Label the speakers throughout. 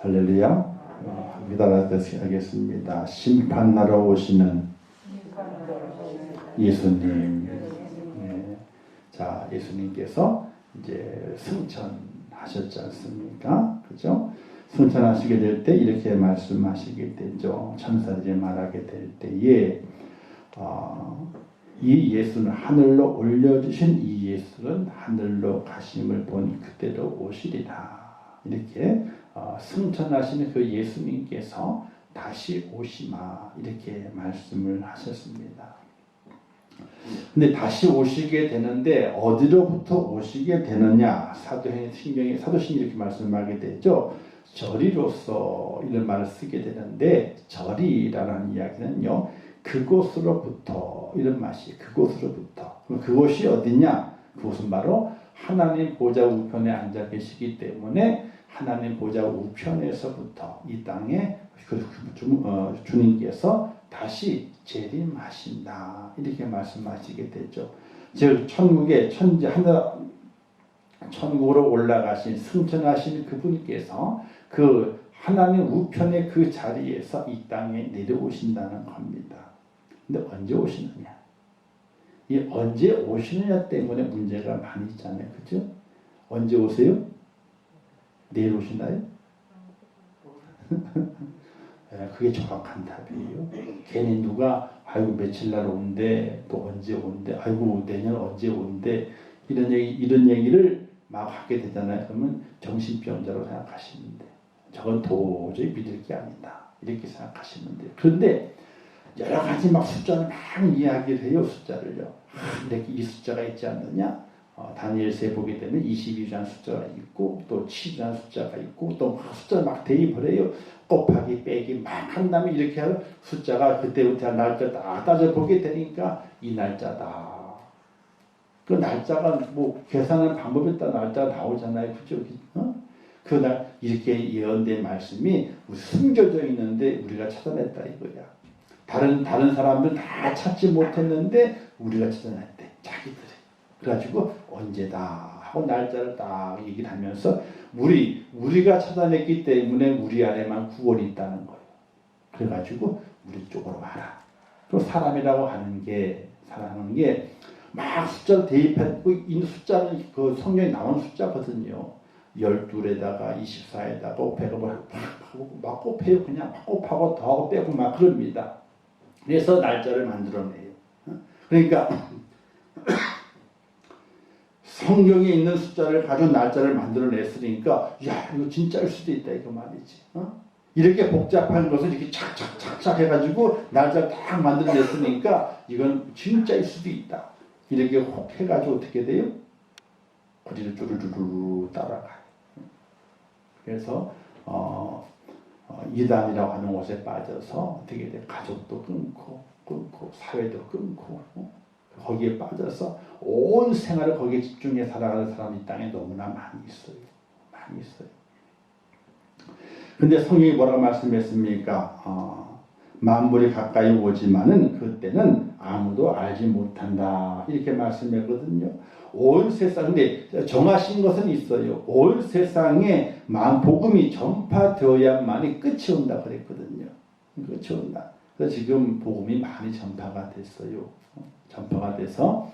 Speaker 1: 할렐루야. 믿어라듯이 하겠습니다. 심판하러 오시는 예수님. 네. 자, 예수님께서 이제 승천하셨지 않습니까? 그죠? 승천하시게 될 때 이렇게 말씀하시게 되죠. 천사들이 말하게 될 때에 이 예수는 하늘로 올려주신 이 예수는 하늘로 가심을 본 그대로 오시리라. 이렇게 승천하시는 그 예수님께서 다시 오시마 이렇게 말씀을 하셨습니다. 근데 다시 오시게 되는데 어디로부터 오시게 되느냐? 사도신경이 이렇게 말씀하게 되죠. 저리로서 이런 말을 쓰게 되는데 저리라는 이야기는요. 그곳으로부터 이런 맛이 그곳으로부터 그곳이 어디냐? 그곳은 바로 하나님 보좌 우편에 앉아 계시기 때문에 하나님 보좌 우편에서부터 이 땅에 주님께서 다시 재림하신다 이렇게 말씀하시게 되죠. 즉 천국에 천국으로 올라가신 승천하신 그분께서 그 하나님 우편의 그 자리에서 이 땅에 내려오신다는 겁니다. 근데 언제 오시느냐? 이 언제 오시느냐 때문에 문제가 많이 있잖아요. 그죠? 언제 오세요? 내일 오시나요? 그게 정확한 답이에요. 괜히 누가 아이고 며칠 날 온대 또 언제 온대 아이고 내년 언제 온대 이런 얘기를 막 하게 되잖아요. 그러면 정신병자로 생각하시면 돼요. 저건 도저히 믿을 게 아니다 이렇게 생각하시면 돼요. 그런데 여러 가지 막 숫자를 막 이야기를 해요. 숫자를요. 이렇게 이 숫자가 있지 않느냐? 다니엘서에 보게 되면 22라는 숫자가 있고 또 7이라는 숫자가 있고 또 숫자를 막 대입을 해요. 곱하기 빼기 막 한 다음에 이렇게 하면 숫자가 그때부터 날짜 다 따져보게 되니까 이 날짜다. 그 날짜가 뭐 계산하는 방법에 따라 날짜가 나오잖아요. 그죠? 그날 이렇게 예언된 말씀이 숨겨져 있는데 우리가 찾아냈다 이거야. 다른 사람들은 다 찾지 못했는데 우리가 찾아냈대. 자기들이. 그래가지고 언제다 하고 날짜를 딱 얘기를 하면서 우리가 찾아냈기 때문에 우리 안에만 구원이 있다는 거예요. 그래가지고 우리 쪽으로 와라. 그리고 사람이라고 하는 게 막 숫자를 대입했고 이 숫자는 그 성경에 나온 숫자거든요. 12에다가 24에다가 500을 막 곱해요. 그냥 막 곱하고 더하고 빼고 막 그럽니다. 그래서 날짜를 만들어내요. 그러니까 성경에 있는 숫자를 가지고 날짜를 만들어냈으니까 야 이거 진짜일 수도 있다 이거 말이지. 이렇게 복잡한 것을 이렇게 착착착착 해가지고 날짜를 딱 만들어냈으니까 이건 진짜일 수도 있다. 이렇게 혹 해가지고 어떻게 돼요? 거리를 쭈르르르 따라가요. 그래서 이단이라고 하는 곳에 빠져서 어떻게 돼? 가족도 끊고 사회도 끊고 거기에 빠져서 온 생활을 거기에 집중해 살아가는 사람이 이 땅에 너무나 많이 있어요. 많이 있어요. 근데 성경이 뭐라고 말씀했습니까? 만물이 가까이 오지만은 그때는 아무도 알지 못한다. 이렇게 말씀했거든요. 온 세상, 근데 정하신 것은 있어요. 온 세상에 복음이 전파되어야만이 끝이 온다 그랬거든요. 끝이 온다. 그래서 지금 복음이 많이 전파가 됐어요. 전파가 돼서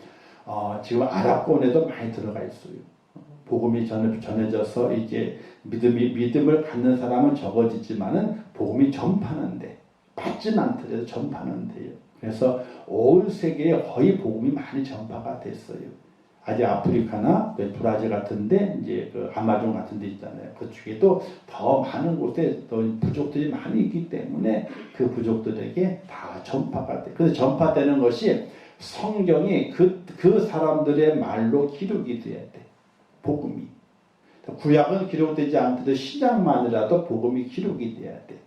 Speaker 1: 지금 아랍권에도 많이 들어가 있어요. 복음이 전해져서 이제 믿음을 갖는 사람은 적어지지만은 복음이 전파하는데 받지는 않더라도 전파는 돼요. 그래서 온 세계에 거의 복음이 많이 전파가 됐어요. 아직 아프리카나 브라질 같은데 이제 그 아마존 같은 데 있잖아요. 그쪽에도 더 많은 곳에 또 부족들이 많이 있기 때문에 그 부족들에게 다 전파가 돼. 그래서 전파되는 것이 성경이 그 사람들의 말로 기록이 돼야 돼. 복음이. 구약은 기록되지 않더라도 신약만이라도 복음이 기록이 돼야 돼.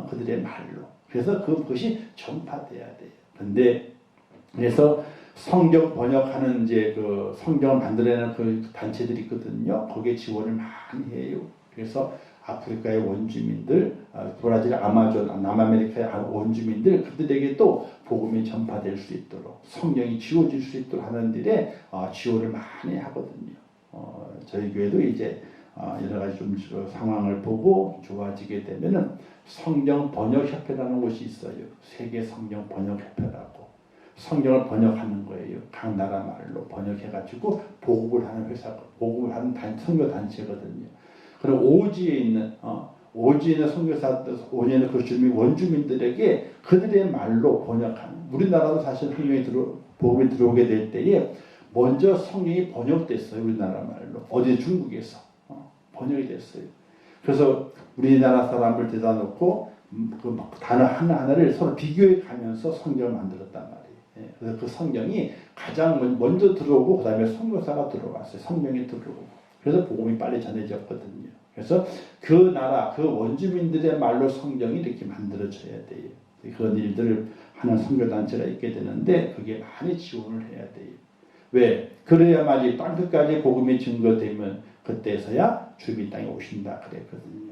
Speaker 1: 그들의 말로. 그래서 그것이 전파돼야 돼요. 근데 그래서 성경 번역하는 이제 그 성경을 만들어내는 그 단체들이 있거든요. 거기에 지원을 많이 해요. 그래서 아프리카의 원주민들, 브라질, 아마존, 남아메리카의 원주민들 그들에게도 복음이 전파될 수 있도록 성경이 지워질 수 있도록 하는 일에 지원을 많이 하거든요. 저희 교회도 이제 여러 가지 좀 상황을 보고 좋아지게 되면은 성경 번역협회라는 곳이 있어요. 세계 성경 번역협회라고. 성경을 번역하는 거예요. 각 나라 말로 번역해가지고 보급을 하는 회사, 보급을 하는 선교 단체거든요. 그럼 오지에 있는 선교사들, 오지에 있는 그 원주민들에게 그들의 말로 번역하는. 우리나라도 사실 복음이 들어오게 될 때에 먼저 성경이 번역됐어요. 우리나라 말로. 어디 중국에서 번역이 됐어요. 그래서 우리나라 사람을 대다 놓고 그 단어 하나하나를 서로 비교해 가면서 성경을 만들었단 말이에요. 그래서 그 성경이 가장 먼저 들어오고 그 다음에 선교사가 들어왔어요. 성경이 들어오고. 그래서 복음이 빨리 전해졌거든요. 그래서 그 나라, 그 원주민들의 말로 성경이 이렇게 만들어져야 돼요. 그런 일들을 하는 선교단체가 있게 되는데 그게 많이 지원을 해야 돼요. 왜? 그래야만이 땅끝까지 복음이 증거되면 그때서야 주님 땅에 오신다 그랬거든요.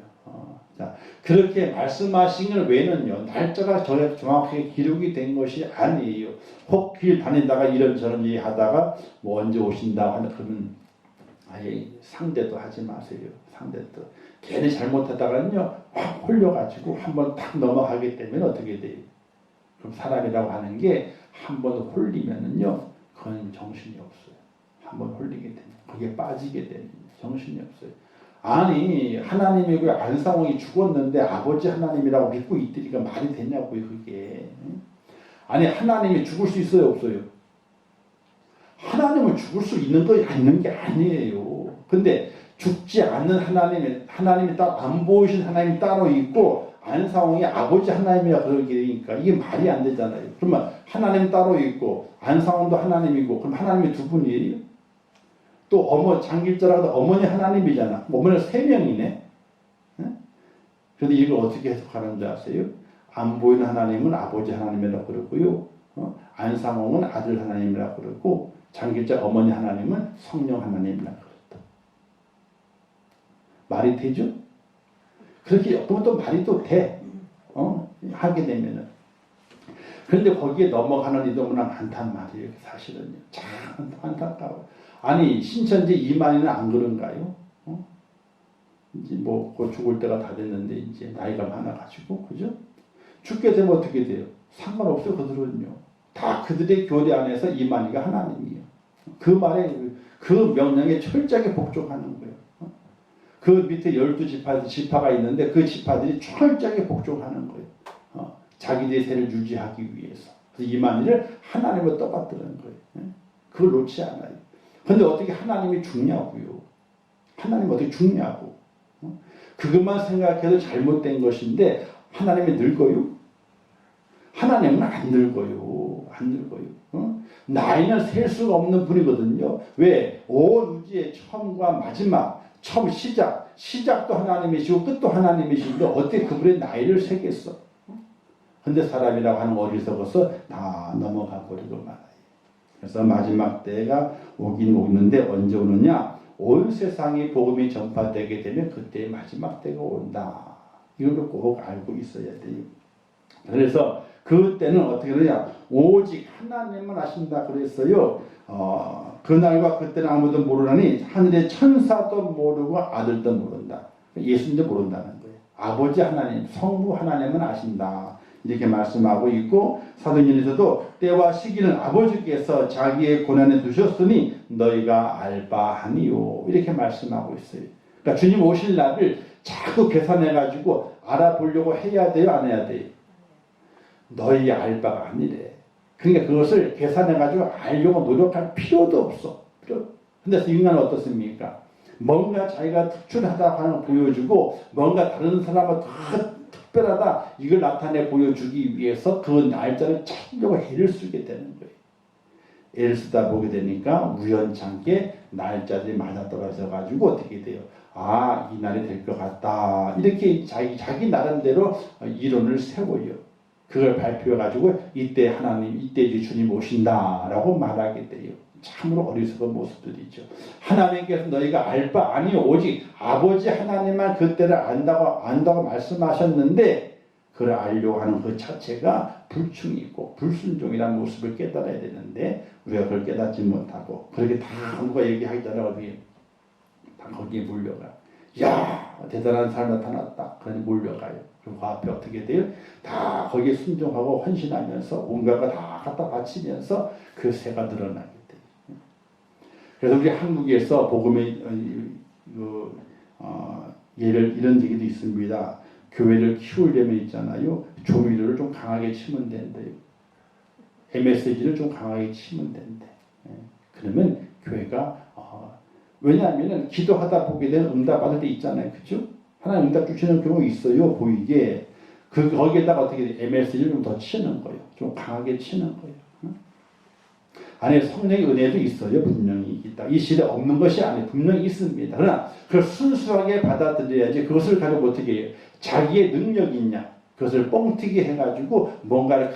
Speaker 1: 자, 그렇게 말씀하신 걸 외에는요, 날짜가 정확하게 기록이 된 것이 아니에요. 혹 길 다니다가 이런저런 얘기 하다가 뭐 언제 오신다 하는 그러면 아예 상대도 하지 마세요. 상대도. 괜히 잘못하다가는요, 확 홀려가지고 한번 딱 넘어가게 되면 어떻게 돼요? 그럼 사람이라고 하는 게 한번 홀리면은요, 그건 정신이 없어요. 한번 홀리게 되면, 거기에 빠지게 되면 정신이 없어요. 아니, 하나님이 그 안상홍이 죽었는데 아버지 하나님이라고 믿고 있으니까 말이 되냐고요, 그게. 아니, 하나님이 죽을 수 있어요, 없어요? 하나님은 죽을 수 있는 게 아니에요. 근데 죽지 않는 하나님이 따로 안 보이신 하나님이 따로 있고 안상홍이 아버지 하나님이라 그러게 되니까 이게 말이 안 되잖아요. 그러면 하나님 따로 있고 안상홍도 하나님이고 그럼 하나님이 두 분이에요? 또 장길자라도 어머니 하나님이잖아. 어머니는 세 명이네. 그런데 이걸 어떻게 해석하는지 아세요? 안 보이는 하나님은 아버지 하나님이라고 그러고요. 안상홍은 아들 하나님이라고 그러고 장길자 어머니 하나님은 성령 하나님이라고 그랬다. 말이 되죠? 그렇게 그러면 또 말이 또 돼. 하게 되면은. 그런데 거기에 넘어가는 이들보다 많단 말이에요. 사실은요. 참 안타까워. 아니 신천지 이만희는 안 그런가요? 이제 뭐 죽을 때가 다 됐는데 이제 나이가 많아가지고 그죠? 죽게 되면 어떻게 돼요? 상관없어요. 그들은요. 다 그들의 교리 안에서 이만희가 하나님이에요. 그 말에 그 명령에 철저하게 복종하는 거예요. 그 밑에 12지파가 있는데 그 지파들이 철저하게 복종하는 거예요. 자기들의 세를 유지하기 위해서. 그래서 이만희를 하나님으로 떠받드는 거예요. 그걸 놓지 않아요. 그런데 어떻게 하나님이 죽냐고요. 하나님 어떻게 죽냐고. 그것만 생각해도 잘못된 것인데 하나님이 늙어요? 하나님은 안 늙어요. 안 늙어요. 나이는 셀 수가 없는 분이거든요. 왜? 온 우주의 처음과 마지막, 처음 시작도 하나님이시고 끝도 하나님이신데 어떻게 그분의 나이를 세겠어? 근데 사람이라고 하는 어리석어서 다 넘어가 버리고 말아요. 그래서 마지막 때가 오긴 오는데 언제 오느냐? 온 세상이 복음이 전파되게 되면 그때 마지막 때가 온다. 이걸 꼭 알고 있어야 돼요. 그래서 그때는 어떻게 되냐? 오직 하나님만 아신다 그랬어요. 그날과 그때는 아무도 모르나니 하늘의 천사도 모르고 아들도 모른다. 예수님도 모른다는 거예요. 아버지 하나님, 성부 하나님은 아신다. 이렇게 말씀하고 있고 사도행전에서도 때와 시기는 아버지께서 자기의 고난에 두셨으니 너희가 알 바 아니요. 이렇게 말씀하고 있어요. 그러니까 주님 오실 날을 자꾸 계산해가지고 알아보려고 해야 돼요? 안 해야 돼요? 너희 알 바가 아니래. 그러니까 그것을 계산해가지고 알려고 노력할 필요도 없어. 근데 인간은 어떻습니까? 뭔가 자기가 특출하다고 하는 걸 보여주고 뭔가 다른 사람은 더 특별하다 이걸 나타내 보여주기 위해서 그 날짜를 찾으려고 애를 쓰게 되는 거예요. 애를 쓰다 보게 되니까 우연찮게 날짜들이 맞아떨어져 가지고 어떻게 돼요? 아, 이 날이 될 것 같다. 이렇게 자기 나름대로 이론을 세워요. 그걸 발표해가지고 이때 하나님, 이때 주님 오신다라고 말하게 돼요. 참으로 어리석은 모습들이죠. 하나님께서 너희가 알 바 아니요 오직 아버지 하나님만 그때를 안다고 말씀하셨는데 그걸 알려고 하는 그 자체가 불충이고 불순종이라는 모습을 깨달아야 되는데 우리가 그걸 깨닫지 못하고 그렇게 다 누가 얘기하잖아요. 다 거기에 물려가. 야, 대단한 사람 나타났다. 그러니 몰려가요. 그럼 그 앞에 어떻게 돼요? 다 거기에 순종하고 헌신하면서 온갖 거 다 갖다 바치면서 그 새가 늘어나게 돼요. 그래서 우리 한국에서 복음의 예를 이런 얘기도 있습니다. 교회를 키우려면 있잖아요. 조미료를 좀 강하게 치면 된대요. MSG를 좀 강하게 치면 된대. 그러면 교회가 왜냐하면 기도하다 보게 되면 응답 받을 때 있잖아요. 그죠? 하나님 응답 주시는 경우 있어요. 보이게. 거기에다가 어떻게 MSG를 좀 더 치는 거예요. 좀 강하게 치는 거예요. 안에 성령의 은혜도 있어요. 분명히 있다. 이 시대에 없는 것이 아니에요. 분명히 있습니다. 그러나 그걸 순수하게 받아들여야지 그것을 가지고 어떻게 해요? 자기의 능력이 있냐? 그것을 뻥튀기 해가지고 뭔가를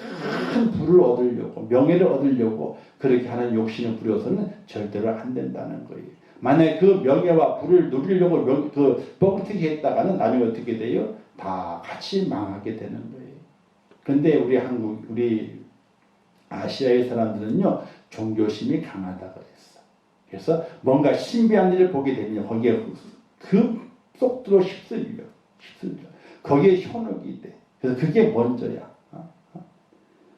Speaker 1: 큰 부를 얻으려고 명예를 얻으려고 그렇게 하는 욕심을 부려서는 절대로 안 된다는 거예요. 만약에 그 명예와 부를 누리려고 그 뻥튀기 했다가는 나중에 어떻게 돼요? 다 같이 망하게 되는 거예요. 근데 우리 아시아의 사람들은요, 종교심이 강하다고 했어. 그래서 뭔가 신비한 일을 보게 되면 거기에 급속도로 휩쓸려. 거기에 현혹이 돼. 그래서 그게 먼저야.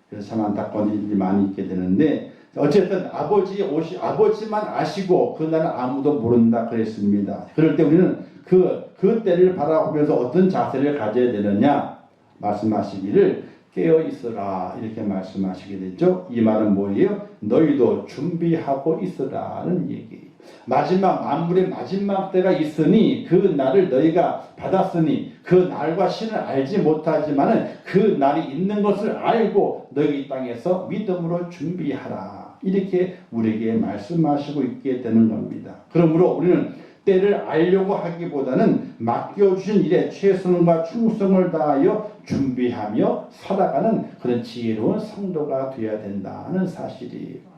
Speaker 1: 그래서 참 안타까운 일이 많이 있게 되는데, 어쨌든 아버지만 아시고 그날은 아무도 모른다 그랬습니다. 그럴 때 우리는 그 때를 바라보면서 어떤 자세를 가져야 되느냐 말씀하시기를 깨어 있으라 이렇게 말씀하시게 되죠. 이 말은 뭐예요? 너희도 준비하고 있으라는 얘기예요. 만물의 마지막 때가 있으니 그 날을 너희가 받았으니 그 날과 신을 알지 못하지만은 그 날이 있는 것을 알고 너희 이 땅에서 믿음으로 준비하라. 이렇게 우리에게 말씀하시고 있게 되는 겁니다. 그러므로 우리는 때를 알려고 하기보다는 맡겨주신 일에 최선과 충성을 다하여 준비하며 살아가는 그런 지혜로운 성도가 되어야 된다는 사실이에요.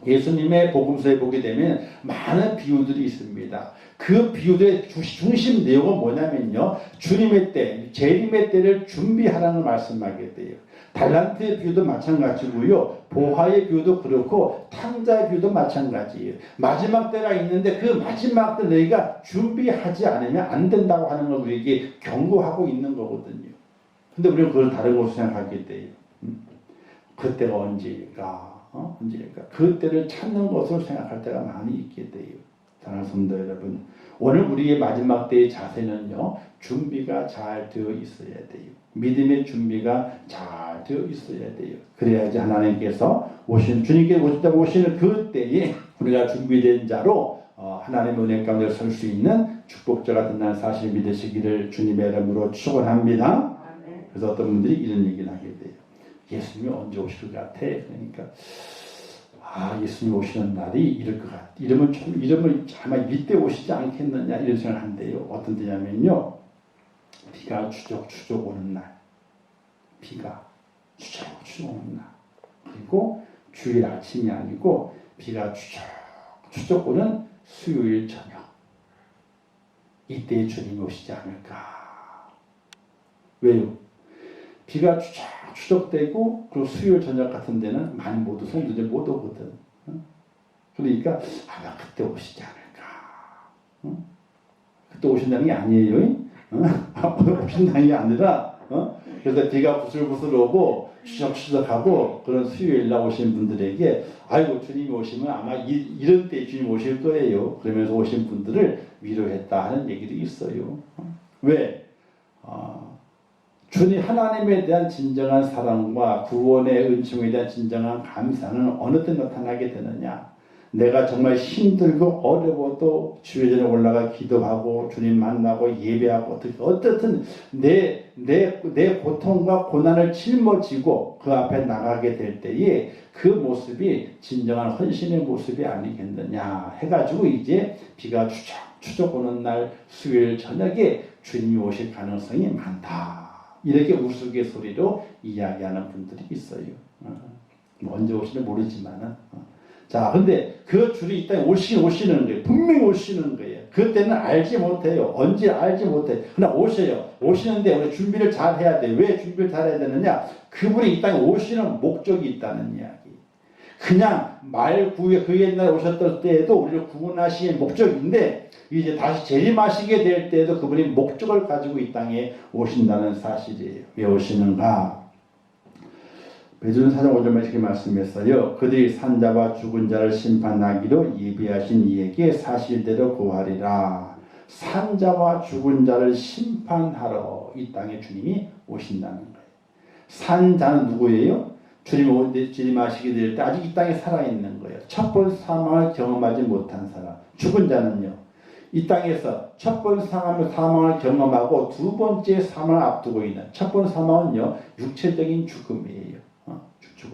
Speaker 1: 예수님의 복음서에 보게 되면 많은 비유들이 있습니다. 그 비유들의 중심 내용은 뭐냐면요. 주님의 때, 재림의 때를 준비하라는 말씀하게 돼요. 달란트의 비유도 마찬가지고요. 보화의 비유도 그렇고 탕자의 비유도 마찬가지예요. 마지막 때가 있는데 그 마지막 때 너희가 준비하지 않으면 안 된다고 하는 걸 우리에게 경고하고 있는 거거든요. 근데 우리는 그걸 다른 것으로 생각하게 돼요. 그때가 언제일까? 언제일까? 그때를 찾는 것으로 생각할 때가 많이 있게 돼요. 사랑하는 성도 여러분, 오늘 우리의 마지막 때의 자세는요, 준비가 잘 되어 있어야 돼요. 믿음의 준비가 잘 되어 있어야 돼요. 그래야지 하나님께서 주님께 오시는 그 때에 우리가 준비된 자로 하나님의 은혜 가운데 설 수 있는 축복자가 된다는 사실을 믿으시기를 주님의 이름으로 축원합니다. 그래서 어떤 분들이 이런 얘기를 하게 돼요. 예수님이 언제 오실 것 같아? 그러니까 예수님 오시는 날이 이럴 것 같아. 이러면 아마 이때 오시지 않겠느냐 이런 생각을 한대요. 어떤 데냐면요. 비가 추적 오는 날. 비가 추적 오는 날. 그리고 주일 아침이 아니고 비가 추적 오는 수요일 저녁. 이때에 주님이 오시지 않을까. 왜요? 비가 추적되고 그리고 수요일 저녁 같은 데는 많이 못 오서 늦게 못 오거든. 그러니까 아마 그때 오시지 않을까. 그때 오신다는 게 아니에요. 오신다는 게 아니라 그래서 비가 부슬부슬 오고 추적추적하고 그런 수요일 날 오신 분들에게 아이고 주님이 오시면 아마 이런 때 주님 오실 거예요. 그러면서 오신 분들을 위로했다 하는 얘기도 있어요. 왜? 주님 하나님에 대한 진정한 사랑과 구원의 은총에 대한 진정한 감사는 어느 때 나타나게 되느냐? 내가 정말 힘들고 어려워도 주의 전에 올라가 기도하고 주님 만나고 예배하고 어떻든 내 고통과 고난을 짊어지고 그 앞에 나가게 될 때에 그 모습이 진정한 헌신의 모습이 아니겠느냐 해가지고 이제 비가 추적 오는 날 수요일 저녁에 주님이 오실 가능성이 많다. 이렇게 우스갯소리로 이야기하는 분들이 있어요. 언제 오시는지 모르지만은. 자, 근데 그 줄이 있다 오시는 거예요. 분명히 오시는 거예요. 그때는 알지 못해요. 언제 알지 못해요. 그러나 오셔요. 오시는데 우리 준비를 잘 해야 돼요. 왜 준비를 잘 해야 되느냐? 그분이 이 땅에 오시는 목적이 있다는 이야기. 그냥 말 구해 그 옛날에 오셨을 때에도 우리를 구원하시기의 목적인데 이제 다시 재림하시게 될 때에도 그분이 목적을 가지고 이 땅에 오신다는 사실이에요. 왜 오시는가? 베드로는 4장 5절에 이렇게 말씀했어요. 그들이 산자와 죽은 자를 심판하기로 예비하신 이에게 사실대로 고하리라. 산자와 죽은 자를 심판하러 이 땅에 주님이 오신다는 거예요. 산자는 누구예요? 주님이 재림하시게 될 때 아직 이 땅에 살아있는 거예요. 첫 번 사망을 경험하지 못한 사람. 죽은 자는요, 이 땅에서 첫 번 사망을 경험하고 두 번째 사망을 앞두고 있는, 첫 번 사망은요 육체적인 죽음이에요.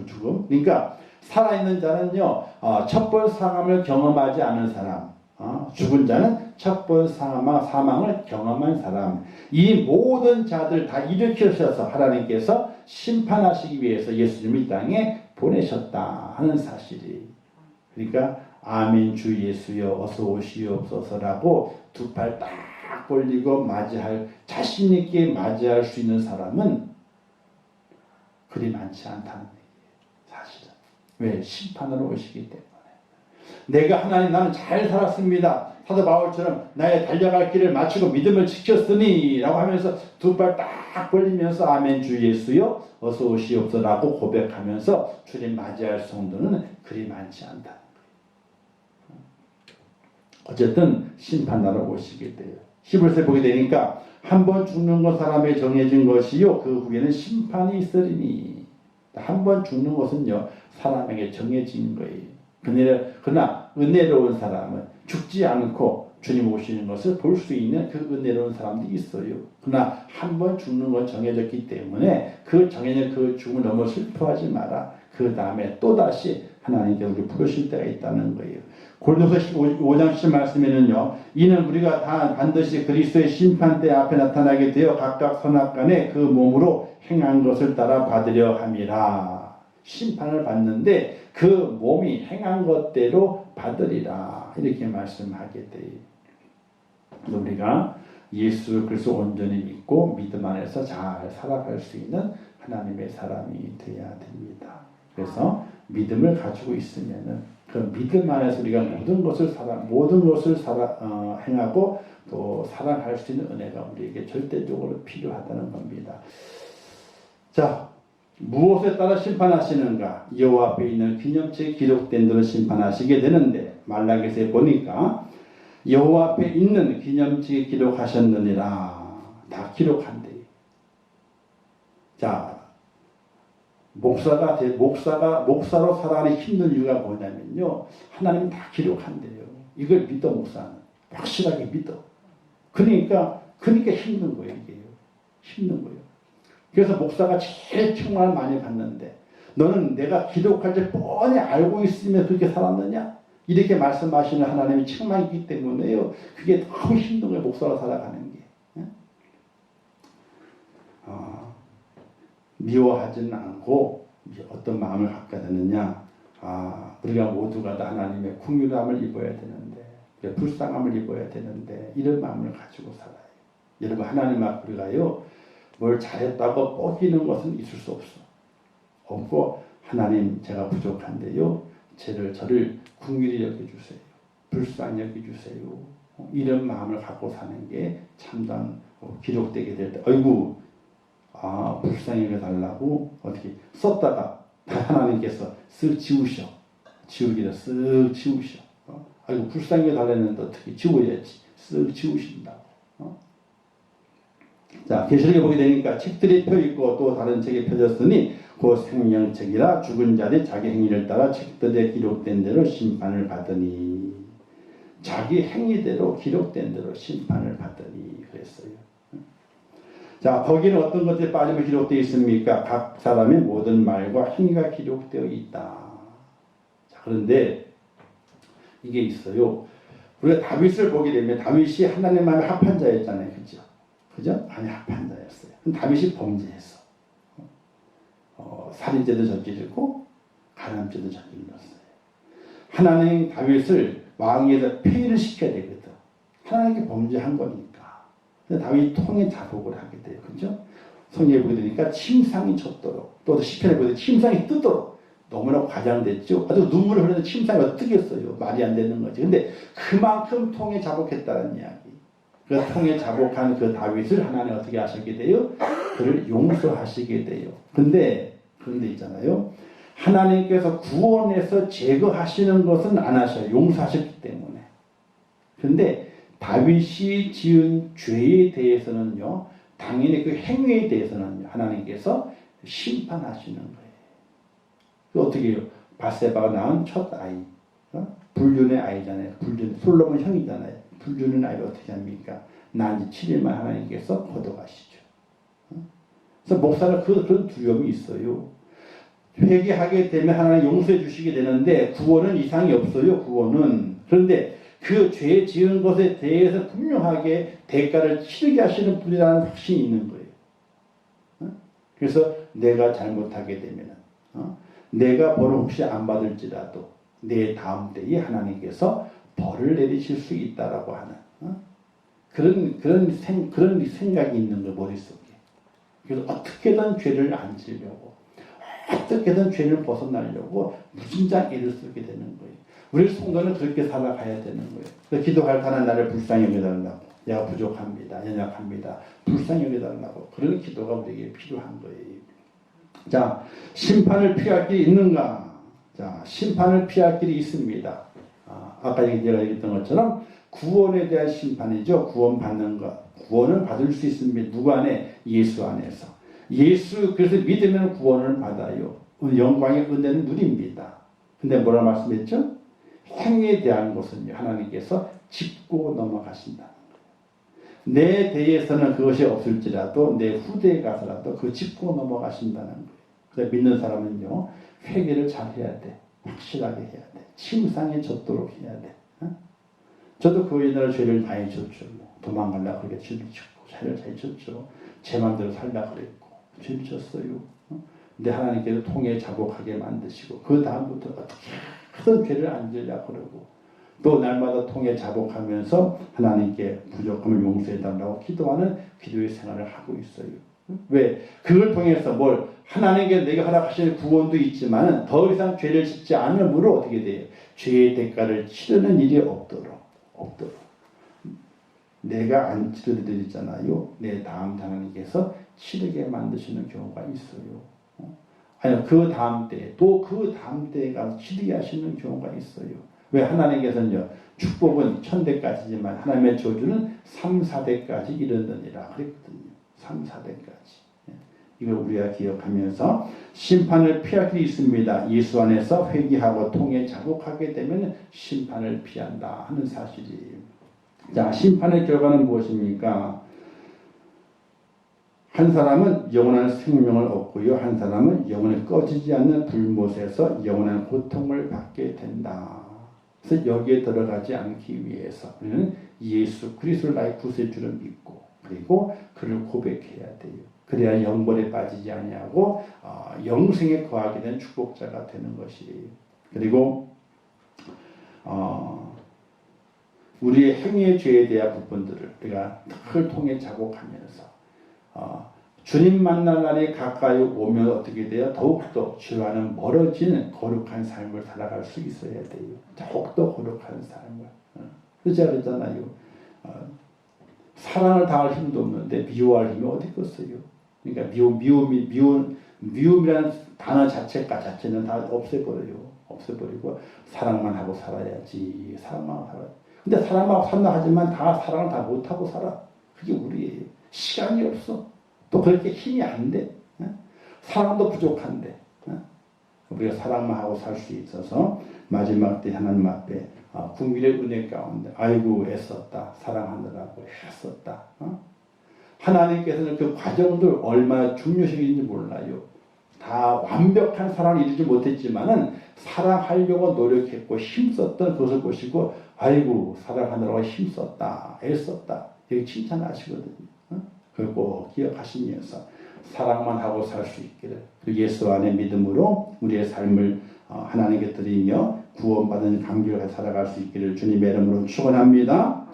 Speaker 1: 죽음. 그러니까 살아있는 자는요 첫 번 사망을 경험하지 않은 사람, 죽은 자는 첫 번 사망을 경험한 사람. 이 모든 자들 다 일으키셔서 하나님께서 심판하시기 위해서 예수님을 이 땅에 보내셨다 하는 사실이. 그러니까 아멘 주 예수여 어서 오시옵소서라고 두 팔 딱 벌리고 맞이할, 자신 있게 맞이할 수 있는 사람은 그리 많지 않다는 얘기예요. 사실은. 왜? 심판으로 오시기 때문에. 내가 하나님 나는 잘 살았습니다. 사도 바울처럼 나의 달려갈 길을 마치고 믿음을 지켰으니 라고 하면서 두 팔 딱 벌리면서 아멘 주 예수여 어서 오시옵소서라고 고백하면서 주님 맞이할 성도는 그리 많지 않다. 어쨌든 심판하러 오시게 돼요. 히브리서에 보게 되니까 한 번 죽는 것 사람에 정해진 것이요 그 후에는 심판이 있으리니. 한 번 죽는 것은요 사람에게 정해진 거예요. 그러나 은혜로운 사람은 죽지 않고 주님 오시는 것을 볼 수 있는 그 은혜로운 사람도 있어요. 그러나 한 번 죽는 건 정해졌기 때문에 그 정해진 그 죽음을 너무 슬퍼하지 마라. 그 다음에 또다시 하나님께 우리 부르실 때가 있다는 거예요. 고린도서 5장 10절 말씀에는요, 이는 우리가 다 반드시 그리스도의 심판대 앞에 나타나게 되어 각각 선악간에 그 몸으로 행한 것을 따라 받으려 함이라. 심판을 받는데 그 몸이 행한 것대로 받으리라. 이렇게 말씀하게 돼요. 우리가 예수 그리스도 온전히 믿고 믿음 안에서 잘 살아갈 수 있는 하나님의 사람이 되어야 됩니다. 그래서 믿음을 가지고 있으면은 그 믿음 안에서 우리가 모든 것을 행하고 또 살아갈 수 있는 은혜가 우리에게 절대적으로 필요하다는 겁니다. 자, 무엇에 따라 심판하시는가? 여호와 앞에 있는 기념책에 기록된 대로 심판하시게 되는데 말라기서에 보니까 여호와 앞에 있는 기념책에 기록하셨느니라. 다 기록한대요. 자, 목사로 살아가는 힘든 이유가 뭐냐면요, 하나님 다 기록한대요. 이걸 믿어. 목사는 확실하게 믿어. 그러니까 힘든 거예요. 이게요. 힘든 거예요. 그래서 목사가 제일 평안을 많이 받는데 너는 내가 기록할 때 뻔히 알고 있으면 그렇게 살았느냐? 이렇게 말씀하시는 하나님이 책망이 있기 때문에요. 그게 너무 힘든 거예요. 목사로 살아가는 게. 미워하지는 않고 어떤 마음을 갖게 되느냐? 우리가 모두가 다 하나님의 긍휼함을 입어야 되는데, 불쌍함을 입어야 되는데 이런 마음을 가지고 살아요. 여러분, 하나님 앞에 우리가요 뭘 잘했다고 뻐기는 것은 있을 수 없고, 하나님 제가 부족한데요 저를 긍휼히 여겨주세요. 불쌍히 여겨주세요. 이런 마음을 갖고 사는 게 참담 기록되게 될 때 아이고 불쌍히 여겨달라고 어떻게 썼다가 하나님께서 쓱 지우셔. 지우기를 쓱 지우셔. 아이고 불쌍히 여겨달라는데 어떻게 지워야지. 쓱 지우신다고. 자, 계시록에 보게 되니까 책들이 펴있고 또 다른 책이 펴졌으니 그 생명책이라 죽은 자들이 자기 행위를 따라 책들에 기록된 대로 심판을 받으니. 자기 행위대로 기록된 대로 심판을 받으니 그랬어요. 자, 거기는 어떤 것들이 빠지면 기록되어 있습니까? 각 사람의 모든 말과 행위가 기록되어 있다. 자, 그런데 이게 있어요. 우리가 다윗을 보게 되면 다윗이 하나님 마음에 합한 자였잖아요. 그죠? 아니, 합한 자였어요. 다윗이 범죄했어. 살인죄도 저지르고 간암죄도 저질렀어요. 하나님 다윗을 왕위에서 폐위를 시켜야 되거든. 하나님께 범죄한 거니까. 그래서 다윗이 통해 자복을 하게 돼요. 그죠? 성경에 보게 되니까 침상이 젖도록, 또 시편에 보게 되니까 침상이 뜨도록 너무나 과장됐죠. 아주 눈물을 흘리는 침상이 어떻겠어요. 말이 안 되는 거지. 근데 그만큼 통에 자복했다는 이야기. 그 통에 자복한 그 다윗을 하나님 어떻게 하시게 돼요? 그를 용서하시게 돼요. 그런데 있잖아요. 하나님께서 구원해서 제거하시는 것은 안 하셔요. 용서하셨기 때문에. 그런데 다윗이 지은 죄에 대해서는요. 당연히 그 행위에 대해서는 하나님께서 심판하시는 거예요. 그 어떻게 해요? 바세바가 낳은 첫 아이. 불륜의 아이잖아요. 솔로몬 형이잖아요. 불륜의 아이를 어떻게 합니까? 난 지 7일만 하나님께서 걷어가시죠. 그래서 목사는 그런 두려움이 있어요. 회개하게 되면 하나님 용서해 주시게 되는데 구원은 이상이 없어요. 구원은. 그런데 그 죄 지은 것에 대해서 분명하게 대가를 치르게 하시는 분이라는 확신이 있는 거예요. 그래서 내가 잘못하게 되면 내가 벌을 혹시 안 받을지라도 내 다음 때에 하나님께서 벌을 내리실 수 있다라고 하는 그런 생각이 있는 거 머릿속에. 그래서 어떻게든 죄를 안 지려고 어떻게든 죄를 벗어나려고 무진장 애를 쓰게 되는 거예요. 우리 성도는 그렇게 살아가야 되는 거예요. 그래서 기도할 때는 나를 불쌍히 여겨달라고. 내가 부족합니다. 연약합니다. 불쌍히 여겨달라고. 그런 기도가 우리에게 필요한 거예요. 자, 심판을 피할 길이 있는가? 자, 심판을 피할 길이 있습니다. 아까 제가 얘기했던 것처럼 구원에 대한 심판이죠. 구원받는 것. 구원을 받을 수 있습니다. 누구 안에? 예수 안에서. 예수, 그래서 믿으면 구원을 받아요. 영광의 은혜는 누립니다. 근데 뭐라 말씀했죠? 행위에 대한 것은요, 하나님께서 짚고 넘어가신다는 거예요. 내 대해서는 그것이 없을지라도 내 후대에 가서라도 그 짚고 넘어가신다는 거예요. 그래서 믿는 사람은요, 회개를 잘 해야 돼. 확실하게 해야 돼. 침상에 젖도록 해야 돼. 저도 그 옛날에 죄를 많이 졌죠. 도망가려고 그렇게 죄를 짓고, 죄를 잘 졌죠. 제 마음대로 살려고 그랬고, 죄를 졌어요. 근데 하나님께서 통에 자복하게 만드시고, 그 다음부터 어떻게든 죄를 안 지려고 그러고, 또 날마다 통에 자복하면서 하나님께 부족함을 용서해달라고 기도하는 기도의 생활을 하고 있어요. 왜? 그걸 통해서 뭘 하나님께 내가 허락하시는 구원도 있지만 더 이상 죄를 짓지 않으므로 어떻게 돼요? 죄의 대가를 치르는 일이 없도록 내가 안 치르드리잖아요. 내 다음 하나님께서 치르게 만드시는 경우가 있어요. 아니 그 다음 때 또 그 다음 때에 가서 치르게 하시는 경우가 있어요. 왜? 하나님께서는요, 축복은 1000대까지지만 하나님의 저주는 3, 4대까지 이르느니라 그랬거든요. 3, 4대까지. 이걸 우리가 기억하면서 심판을 피할 길이 있습니다. 예수 안에서 회개하고 통에 자복하게 되면 심판을 피한다 하는 사실이. 자, 심판의 결과는 무엇입니까? 한 사람은 영원한 생명을 얻고요. 한 사람은 영원히 꺼지지 않는 불못에서 영원한 고통을 받게 된다. 그래서 여기에 들어가지 않기 위해서 우리는 예수 그리스도를 나의 구세주를 믿고 그리고 그를 고백해야 돼요. 그래야 영벌에 빠지지 아니하고 영생에 거하게 된 축복자가 되는 것이에요. 그리고 우리의 행위의 죄에 대한 부분들을 우리가 늘 통해 자복하면서 주님 만날 날이 가까이 오면 어떻게 돼요? 더욱더 죄와는 멀어지는 거룩한 삶을 살아갈 수 있어야 돼요. 더욱더 거룩한 삶을. 그래서 제가 그랬잖아요. 사랑을 당할 힘도 없는데 미워할 힘이 어디 있겠어요? 그러니까 미움이라는 단어 자체는 다 없애버리고 사랑만 하고 살아야지. 사랑만 살아야. 근데 사랑만 하고 산다 하지만 다 사랑을 다 못하고 살아. 그게 우리예요. 시간이 없어. 또 그렇게 힘이 안 돼. 사랑도 부족한데. 우리가 사랑만 하고 살 수 있어서 마지막 때 하나님 앞에 국민의 은혜 가운데 아이고 애썼다. 사랑하느라고 애썼다. 하나님께서는 그 과정들 얼마나 중요시인지 몰라요. 다 완벽한 사랑을 이루지 못했지만은 사랑하려고 노력했고 힘썼던 그것을 보시고 아이고 사랑하느라고 힘썼다. 애썼다. 여기 칭찬하시거든요. 그걸 꼭 기억하시면서 사랑만 하고 살 수 있기를 예수 안의 믿음으로 우리의 삶을 하나님께 드리며 구원받은 감격을 살아갈 수 있기를 주님의 이름으로 축원합니다.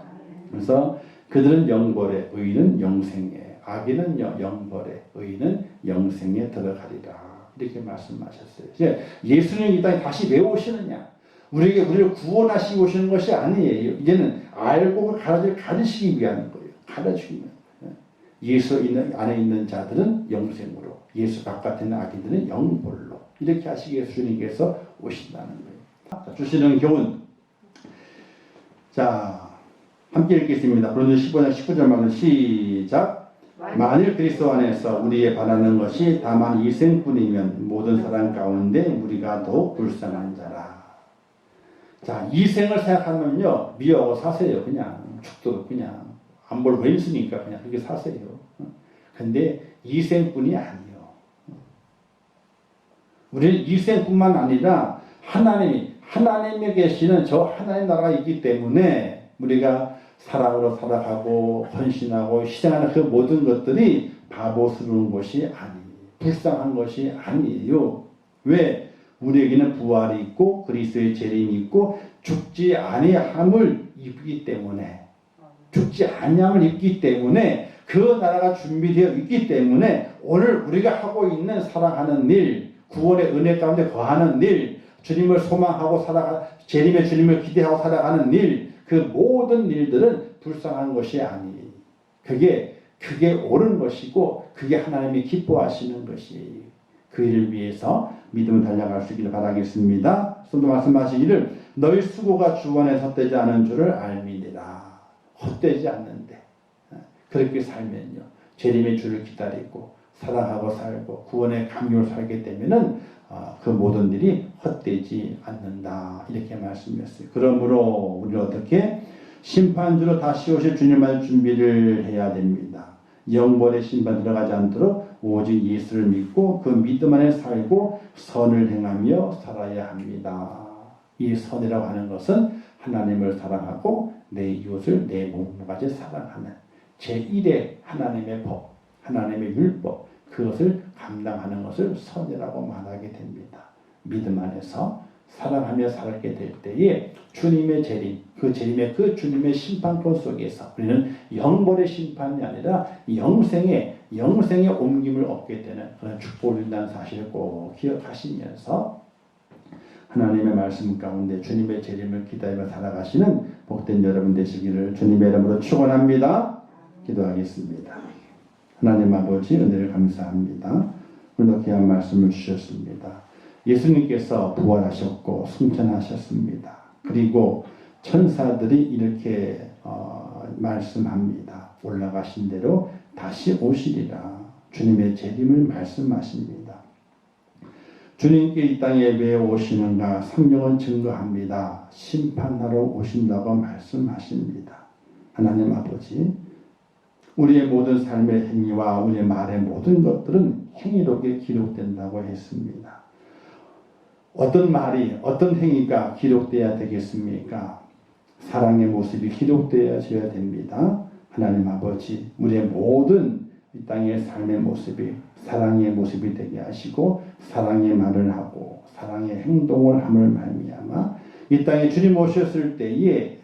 Speaker 1: 그래서 그들은 영벌에 의인은 영생에 악인은 영벌에 의인은 영생에 들어가리라 이렇게 말씀하셨어요. 이제 예수님이 이 땅에 다시 왜 오시느냐? 우리를 구원하시고 오시는 것이 아니에요. 이제는 알고 가르치기 위한 거예요. 가르치기 위한 거예요. 예수 안에 있는 자들은 영생으로, 예수 바깥에 있는 아기들은 영벌로, 이렇게 하시기 위해서 주님께서 오신다는 거예요. 주시는 교훈. 자, 함께 읽겠습니다. 고린도서 15장 19절 말씀 시작. 만일 그리스도 안에서 우리의 바라는 것이 다만 이생뿐이면 모든 사람 가운데 우리가 더욱 불쌍한 자라. 자, 이생을 생각하면요, 미워하고 사세요. 그냥 죽도록 그냥 안 벌고 있으니까 그냥 그렇게 사세요. 근데 이생뿐이 아니요. 우리는 이생뿐만 아니라 하나님에 계시는 저 하나님 나라가 있기 때문에 우리가 사랑으로 살아가고 헌신하고 희생하는 그 모든 것들이 바보스러운 것이 아니에요. 불쌍한 것이 아니에요. 왜? 우리에게는 부활이 있고 그리스도의 재림이 있고 죽지 아니함을 입기 때문에, 죽지 아니함을 입기 때문에, 그 나라가 준비되어 있기 때문에 오늘 우리가 하고 있는 사랑하는 일, 구원의 은혜 가운데 거하는 일, 주님을 소망하고 재림의 주님을 기대하고 살아가는 일, 그 모든 일들은 불쌍한 것이 아니에요. 그게 옳은 것이고 그게 하나님이 기뻐하시는 것이에요. 그 일을 위해서 믿음을 달려갈 수 있기를 바라겠습니다. 성도 말씀하시기를 너희 수고가 주 안에서 헛되지 않은 줄을 알미니라. 헛되지 않는데 그렇게 살면요, 재림의 주를 기다리고 사랑하고 살고 구원의 감격을 살게 되면은 그 모든 일이 헛되지 않는다, 이렇게 말씀했어요. 그러므로 우리는 어떻게 심판주로 다시 오실 주님을 준비를 해야 됩니다. 영벌의 심판 들어가지 않도록 오직 예수를 믿고 그 믿음 안에 살고 선을 행하며 살아야 합니다. 이 선이라고 하는 것은 하나님을 사랑하고 내 이웃을 내 몸같이 사랑하는 제1의 하나님의 법, 하나님의 율법, 그것을 감당하는 것을 선이라고 말하게 됩니다. 믿음 안에서 사랑하며 살게 될 때에 주님의 재림, 그 재림의 그 주님의 심판권 속에서 우리는 영벌의 심판이 아니라 영생의 옮김을 얻게 되는 그런 축복을 준다는 사실을 꼭 기억하시면서 하나님의 말씀 가운데 주님의 재림을 기다리며 살아가시는 복된 여러분 되시기를 주님의 이름으로 축원합니다. 기도하겠습니다. 하나님 아버지, 은혜를 감사합니다. 오늘도 귀한 말씀을 주셨습니다. 예수님께서 부활하셨고 승천하셨습니다. 그리고 천사들이 이렇게 말씀합니다. 올라가신 대로 다시 오시리라. 주님의 재림을 말씀하십니다. 주님께 이 땅에 왜 오시는가? 성경은 증거합니다. 심판하러 오신다고 말씀하십니다. 하나님 아버지, 우리의 모든 삶의 행위와 우리의 말의 모든 것들은 행위록에 기록된다고 했습니다. 어떤 말이, 어떤 행위가 기록되어야 되겠습니까? 사랑의 모습이 기록되어야 됩니다. 하나님 아버지, 우리의 모든 이 땅의 삶의 모습이 사랑의 모습이 되게 하시고 사랑의 말을 하고 사랑의 행동을 함을 말미암아 이 땅에 주님 오셨을 때에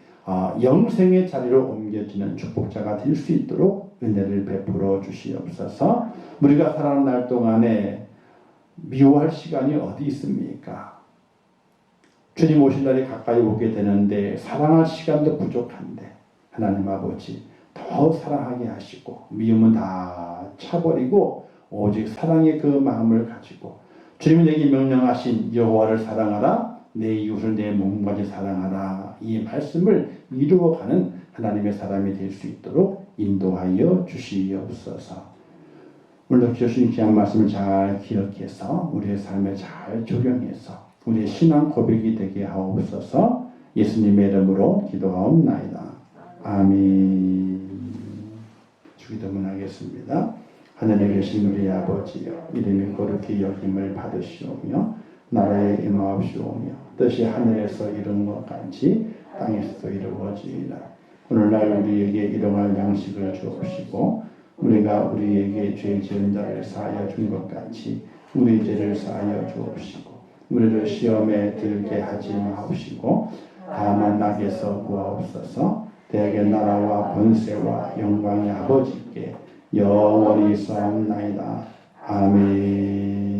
Speaker 1: 영생의 자리로 옮겨지는 축복자가 될 수 있도록 은혜를 베풀어 주시옵소서. 우리가 살아가는 날 동안에 미워할 시간이 어디 있습니까? 주님 오실 날이 가까이 오게 되는데 사랑할 시간도 부족한데 하나님 아버지 더 사랑하게 하시고 미움은 다 차버리고 오직 사랑의 그 마음을 가지고 주님이 내게 명령하신 여호와를 사랑하라, 내 이웃을 내 몸같이 사랑하라, 이 말씀을 이루어가는 하나님의 사람이 될 수 있도록 인도하여 주시옵소서. 오늘도 주신 귀한 말씀을 잘 기억해서 우리의 삶에 잘 적용해서 우리의 신앙 고백이 되게 하옵소서. 예수님의 이름으로 기도하옵나이다. 아멘. 주기도문 하겠습니다. 하늘에 계신 우리 아버지여, 이름이 거룩히 여김을 받으시오며 나라에 임하옵시오며 뜻이 하늘에서 이룬 것 같이 땅에서도 이루어지이다. 오늘날 우리에게 일용할 양식을 주옵시고 우리가 우리에게 죄 지은 자를 사하여 준 것 같이 우리 죄를 사하여 주옵시고 우리를 시험에 들게 하지 마옵시고 다만 악에서 구하옵소서. 대개 나라와 권세와 영광의 아버지께 영원히 있사옵나이다. 아멘.